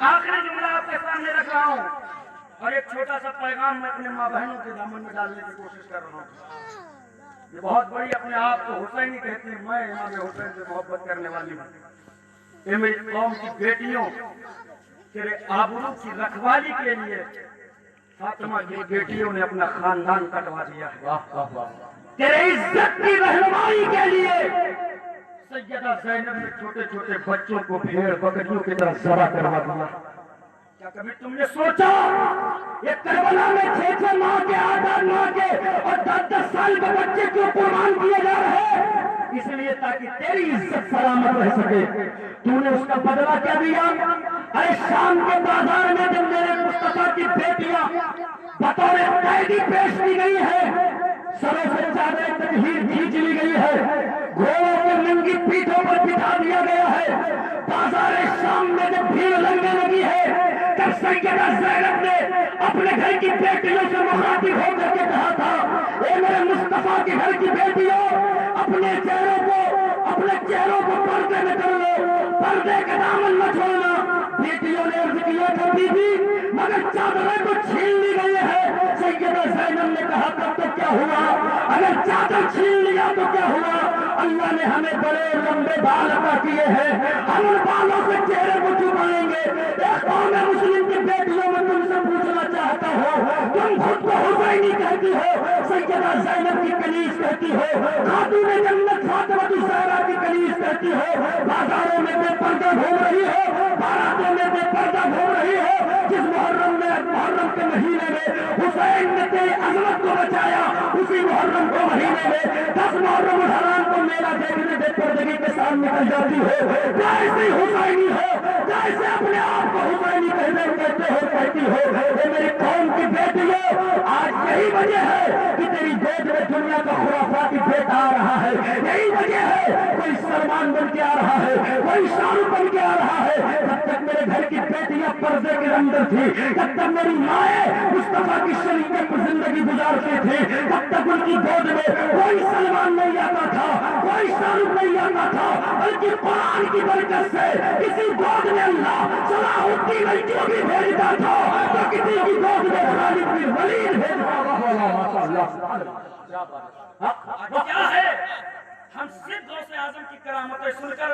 آخری جملہ آپ کے سامنے رکھ رہا ہوں اور ایک چھوٹا سا پیغام میں اپنے ماں بہنوں کے دامن میں ڈالنے کی کوشش کر رہا ہوں۔ یہ بہت بڑی اپنے آپ کو حسینی کہتی ہے، میں امام حسین سے محبت کرنے والی ہوں۔ اے میری قوم کی بیٹیوں، تیرے آبرو کی رکھوالی کے لیے فاطمہ کی بیٹیوں نے اپنا خاندان کٹوا دیا ہے۔ تیرے عزت کی رہنمائی کے لیے سیدہ زینب نے چھوٹے چھوٹے بچوں کو بھیڑ بکریوں کی طرح ذبح کروا دیا۔ کیا کبھی تم نے سوچا یہ کربلا میں 6 ماہ کے 8 ماہ کے اور 10 سال کے بچے کیوں قربان کیے جا رہے ہیں؟ اس لیے تاکہ تیری عزت سلامت رہ سکے۔ تو نے اس کا بدلہ کیا دیا؟ ارے شام کے بازار میں جب میرے مصطفیٰ کی بیٹیاں بطور قیدی پیش کی گئی ہے، سروں سے چادر تطہیر کھینچ لی گئی ہے، گھوڑوں کے ننگی پیٹھوں پر بٹھا دیا گیا ہے، بازار شام میں جب بھیڑ لگنے لگی ہے، تب سیدہ زینب نے اپنے گھر کی بیٹیوں سے مخاطب ہو کر کے کہا تھا، اے میرے مصطفیٰ کے گھر کی بیٹیوں، اپنے چہروں کو پردے میں کر لو، پردے کا دامن نہ چھوڑنا۔ بیٹیوں نے عرض کیا تھا بیوی مگر چادریں تو چھین لی گئی ہے۔ سیدہ زینب نے کہا تب تو کیا ہوا؟ اگر چادر چھین لیا تو کیا ہوا؟ اللہ نے ہمیں بڑے لمبے بال عطا کیے ہیں، ہم ان بالوں سے چہرے کو چھپائیں گے۔ ایک قوم مسلم کی بیٹیوں میں تم سے پوچھنا چاہتا ہوں، تم خود کو حسینی کہتی ہو، سیدہ زینب کی کنیز کہتی ہو، خاتون جنت فاطمہ الزہرا کی کنیز کہتی ہو، بازاروں میں بے پردہ گھوم رہی ہو، باراتوں میں بے پردہ گھوم رہی ہو، جس محرم کے مہینے میں حسین نے تیری عظمت کو بچایا، اسی محرم کے مہینے میں 10 محرم الحرام کو میرا دیکھنے بے پردگی کے سامنے نکل جاتی ہو، کیسی حسینی ہو، کیسے اپنے آپ کو حسینی کہتے ہو کہتی ہو۔ اے میری قوم کی بیٹیوں، آج یہی وجہ ہے کہ تیری گود میں دنیا کا خرافاتی بیٹا آ رہا ہے، یہی وجہ ہے کوئی سلمان بن کے آ رہا ہے، کوئی شاہ رخ بن کے آ رہا ہے۔ جب تک میرے گھر کی بیٹیاں پردے کے اندر تھی، جب تک میری مائیں مصطفیٰ کی شریعت پر زندگی گزارتی تھی، تب تک ان کی گود میں کوئی سلمان نہیں آتا تھا، کوئی شاہ رخ نہیں آتا تھا، بلکہ قرآن کی برکت سے کسی گود میں اللہ صلاح الدین ایوبی بھی بھیجتا تھا تو کسی کی گود میں خالد بن ولید بھیجتا تھا۔ کیا ہے؟ ہم صرف غوث اعظم کی کرامتیں سن کر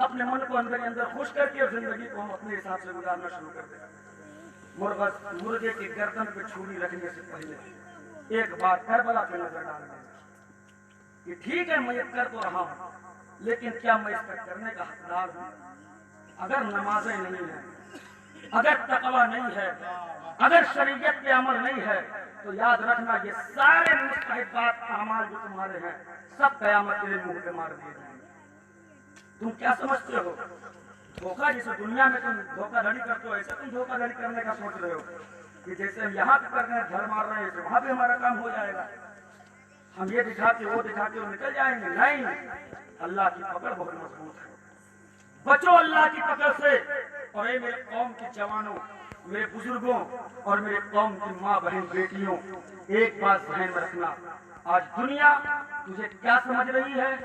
اپنے من کو اندر خوش کر کے اور زندگی کو ہم اپنے حساب سے گزارنا شروع کر دیں۔ مرغے کی گردن پہ چھری رکھنے سے پہلے ایک بات کربلا پہ نظر ڈال دیں کہ ٹھیک ہے میں یہ کر تو رہا ہوں، لیکن کیا میں اس کا کرنے کا حقدار ہوں؟ اگر نمازیں نہیں ہیں، اگر تقوی نہیں ہے، اگر شریعت کے عمل نہیں ہے، تو یاد رکھنا یہ سارے مستحبات اعمال جو تمہارے ہیں سب قیامت کے لیے منہ پہ مار دیے جائیں گے۔ تم کیا سمجھتے ہو؟ دھوکہ جیسے دنیا میں تم دھوکہ دھڑی کرتے ہو، ایسے تم دھوکہ دھڑی کرنے کا سوچ رہے ہو کہ جیسے ہم یہاں پہ کر رہے ہیں، گھر مار رہے ہیں، وہاں پہ ہمارا کام ہو جائے گا، ہم یہ دکھاتے وہ دکھاتے ہو نکل جائیں گے۔ نہیں، اللہ کی پکڑ بہت مضبوط ہے، بچو اللہ کی پکڑ سے۔ اور اے میرے قوم کے جوانوں، میرے بزرگوں اور میرے قوم کی ماں بہن بیٹیوں، ایک بات ذہن میں رکھنا، آج دنیا تجھے کیا سمجھ رہی ہے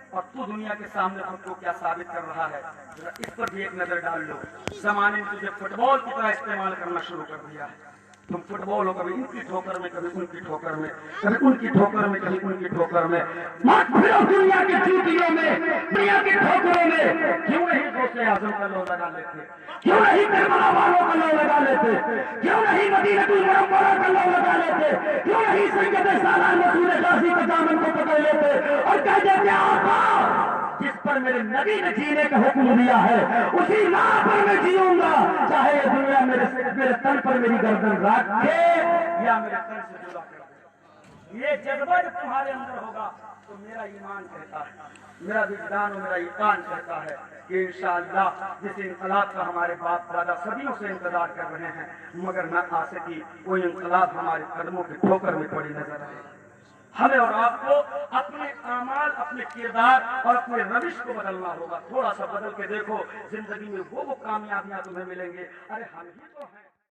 اور تو دنیا کے سامنے خود کو کیا ثابت کر رہا ہے، ذرا اس پر بھی ایک نظر ڈال لو۔ زمانے نے تجھے فٹ بال کی طرح استعمال کرنا شروع کر دیا ہے، تم فٹ بال ہو کبھی ان کی ٹھوکر میں، کبھی ان کی ٹھوکر میں، کبھی ان کی ٹھوکر میں، کبھی ان کی ٹھوکر میں، مت پھرو دنیا کی جوتیوں میں، دنیا کی ٹھوکروں میں۔ کیوں نہیں غوث اعظم کا لو لگا لیتے؟ کیوں نہیں کربلا والوں کا لو لگا لیتے؟ کیوں نہیں مدینہ المنورہ کا لو لگا لیتے؟ کیوں نہیں سیدہ سالار رسول غازی کے دامن کو پکڑ لیتے اور کہہ دیتے آقا جس پر میرے نبی نے جینے کا حکم دیا ہے اسی راہ پر میں جیوں گا، چاہے یہ دنیا میرے تن پر میری گردن رکھ دے یا میرے تن سے جدا کر دے۔ یہ جذبہ جب تمہارے اندر ہوگا تو میرا ایمان کہتا ہے، میرا وجدان اور میرا یقین کہتا ہے کہ انشاءاللہ جس انقلاب کا ہمارے باپ دادا صدیوں سے انتظار کر رہے ہیں مگر نہ آ سکی، کوئی انقلاب ہمارے قدموں کے ٹھوکر میں پڑی نظر آئے۔ ہمیں اور آپ کو اپنے اعمال، اپنے کردار اور اپنے روش کو بدلنا ہوگا۔ تھوڑا سا بدل کے دیکھو، زندگی میں وہ کامیابیاں تمہیں ملیں گے۔ ارے ہم ہی تو ہیں۔